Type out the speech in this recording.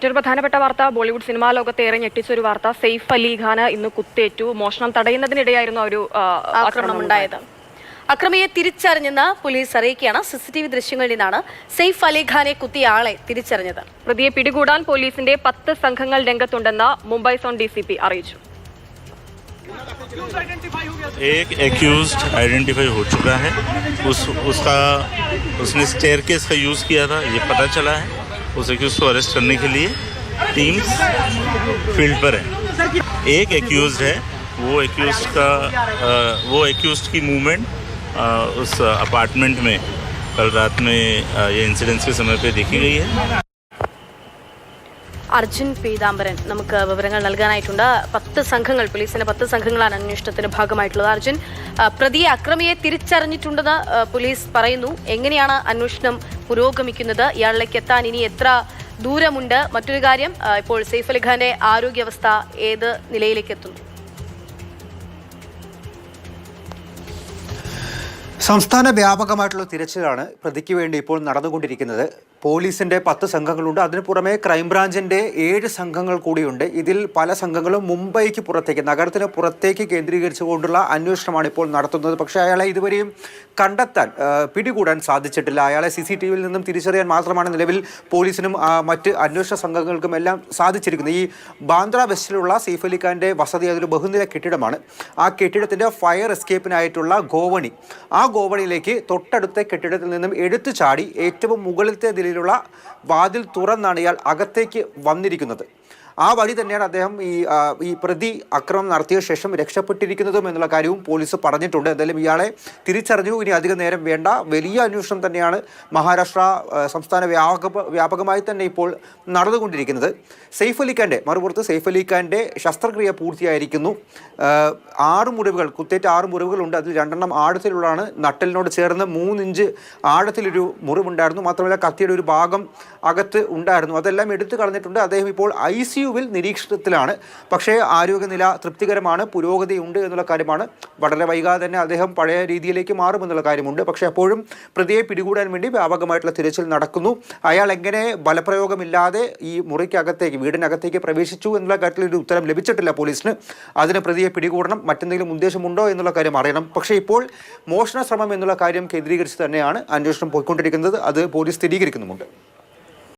മറ്റൊരു പ്രധാനപ്പെട്ട വാർത്ത ബോളിവുഡ് സിനിമാ ലോകത്തെ ഏറെ ഞെട്ടിച്ചൊരു വാർത്ത. സെയ്ഫ് അലി ഖാന് ഇന്ന് കുത്തേറ്റു. മോഷണം തടയുന്നതിനിടെയായിരുന്നു ഒരു ആക്രമണം ഉണ്ടായത്. അക്രമിയെ തിരിച്ചറിഞ്ഞെന്ന് പോലീസ് അറിയിക്കുകയാണ്. CCTV ദൃശ്യങ്ങളിൽ നിന്നാണ് സെയ്ഫ് അലി ഖാനെ കുത്തിയ ആളെ തിരിച്ചറിഞ്ഞത്. പ്രതിയെ പിടികൂടാൻ പോലീസിന്റെ 10 സംഘങ്ങൾ രംഗത്തുണ്ടെന്ന് മുംബൈ സോൺ DCP അറിയിച്ചു. एक एक्यूज्ड आइडेंटिफाई हो चुका है. उसने स्टेयरकेस का यूज़ किया था, ये पता चला है. उस एक्यूज को अरेस्ट करने के लिए टीम्स फील्ड पर है. एक एक्यूज्ड है, वो एक्यूज्ड की मूवमेंट उस अपार्टमेंट में कल रात में ये इंसिडेंट्स के समय पे देखी गई है. അർജുൻ പീതാംബരൻ നമുക്ക് വിവരങ്ങൾ നൽകാനായിട്ടുണ്ട്. 10 സംഘങ്ങൾ, പോലീസിന്റെ 10 സംഘങ്ങളാണ് അന്വേഷണത്തിന്റെ ഭാഗമായിട്ടുള്ളത്. അർജുൻ, പ്രതിയെ അക്രമിയെ തിരിച്ചറിഞ്ഞിട്ടുണ്ടെന്ന് പോലീസ് പറയുന്നു. എങ്ങനെയാണ് അന്വേഷണം പുരോഗമിക്കുന്നത്? ഇയാളിലേക്ക് എത്താൻ ഇനി എത്ര ദൂരമുണ്ട്? മറ്റൊരു കാര്യം, ഇപ്പോൾ സെയ്ഫ് അലി ഖാന്റെ ആരോഗ്യാവസ്ഥ ഏത് നിലയിലേക്ക് എത്തുന്നു? സംസ്ഥാന വ്യാപകമായിട്ടുള്ള തിരച്ചിലാണ് പ്രതിക്ക് വേണ്ടി ഇപ്പോൾ നടന്നുകൊണ്ടിരിക്കുന്നത്. പോലീസിന്റെ 10 സംഘങ്ങളുണ്ട്. അതിനു പുറമെ ക്രൈംബ്രാഞ്ചിന്റെ 7 സംഘങ്ങൾ കൂടിയുണ്ട്. ഇതിൽ പല സംഘങ്ങളും മുംബൈക്ക് പുറത്തേക്ക്, നഗരത്തിന് പുറത്തേക്ക് കേന്ദ്രീകരിച്ചുകൊണ്ടുള്ള അന്വേഷണമാണ് ഇപ്പോൾ നടത്തുന്നത്. പക്ഷേ അയാളെ ഇതുവരെയും കണ്ടെത്താൻ, പിടികൂടാൻ സാധിച്ചിട്ടില്ല. അയാളെ CCTVയിൽ നിന്നും തിരിച്ചറിയാൻ മാത്രമാണ് നിലവിൽ പോലീസിനും മറ്റ് അന്വേഷണ സംഘങ്ങൾക്കും എല്ലാം സാധിച്ചിരിക്കുന്നത്. ഈ ബാന്ദ്ര വെസ്റ്റിലുള്ള സെയ്ഫ് അലി ഖാന്റെ വസതി അതൊരു ബഹുനില കെട്ടിടമാണ്. ആ കെട്ടിടത്തിന്റെ ഫയർ എസ്കേപ്പിനായിട്ടുള്ള ഗോവണി, ആ ഗോവണിയിലേക്ക് തൊട്ടടുത്ത കെട്ടിടത്തിൽ നിന്നും എടുത്തു ചാടി ഏറ്റവും മുകളിലത്തെ നിലയിലുള്ള വാതിൽ തുറന്നാണ് ഇയാൾ അകത്തേക്ക് വന്നിരിക്കുന്നത്. ആ വഴി തന്നെയാണ് അദ്ദേഹം ഈ പ്രതി അക്രമം നടത്തിയ ശേഷം രക്ഷപ്പെട്ടിരിക്കുന്നതും എന്നുള്ള കാര്യവും പോലീസ് പറഞ്ഞിട്ടുണ്ട്. എന്തായാലും ഇയാളെ തിരിച്ചറിഞ്ഞു. ഇനി അധികം നേരം വേണ്ട. വലിയ അന്വേഷണം തന്നെയാണ് മഹാരാഷ്ട്ര സംസ്ഥാന വ്യാപകമായി തന്നെ ഇപ്പോൾ നടന്നുകൊണ്ടിരിക്കുന്നത്. സെയ്ഫ് അലി ഖാന്റെ മറുപുറത്ത് സെയ്ഫ് അലി ഖാന്റെ ശസ്ത്രക്രിയ പൂർത്തിയായിരിക്കുന്നു. 6 മുറിവുകൾ, കുത്തേറ്റ 6 മുറിവുകളുണ്ട്. അതിൽ 2 ആഴത്തിലുള്ളതാണ്. നട്ടലിനോട് ചേർന്ന് 3 ഇഞ്ച് ആഴത്തിലൊരു മുറിവുണ്ടായിരുന്നു. മാത്രമല്ല കത്തിയുടെ ഒരു ഭാഗം അകത്ത് ഉണ്ടായിരുന്നു. അതെല്ലാം എടുത്തു കളഞ്ഞിട്ടുണ്ട്. അദ്ദേഹം ഇപ്പോൾ ICUവിൽ നിരീക്ഷണത്തിലാണ്. പക്ഷേ ആരോഗ്യനില തൃപ്തികരമാണ്, പുരോഗതിയുണ്ട് എന്നുള്ള കാര്യമാണ്. വളരെ വൈകാതെ തന്നെ അദ്ദേഹം പഴയ രീതിയിലേക്ക് മാറുമെന്നുള്ള കാര്യമുണ്ട്. പക്ഷേ അപ്പോഴും പ്രതിയെ പിടികൂടാൻ വേണ്ടി വ്യാപകമായിട്ടുള്ള തിരച്ചിൽ നടക്കുന്നു. അയാൾ എങ്ങനെ ബലപ്രയോഗമില്ലാതെ ഈ മുറിക്കകത്തേക്ക്, വീടിനകത്തേക്ക് പ്രവേശിച്ചു എന്നുള്ള കാര്യത്തിൽ ഒരു ഉത്തരം ലഭിച്ചിട്ടില്ല പോലീസിന്. അതിന് പ്രതിയെ പിടികൂടണം, മറ്റെന്തെങ്കിലും ഉദ്ദേശമുണ്ടോ എന്നുള്ള കാര്യം അറിയണം. പക്ഷേ ഇപ്പോൾ മോഷണ ശ്രമം എന്നുള്ള കാര്യം കേന്ദ്രീകരിച്ച് തന്നെയാണ് അന്വേഷണം പോയിക്കൊണ്ടിരിക്കുന്നത്. അത് പോലീസ് സ്ഥിരീകരിക്കുന്നുമുണ്ട്.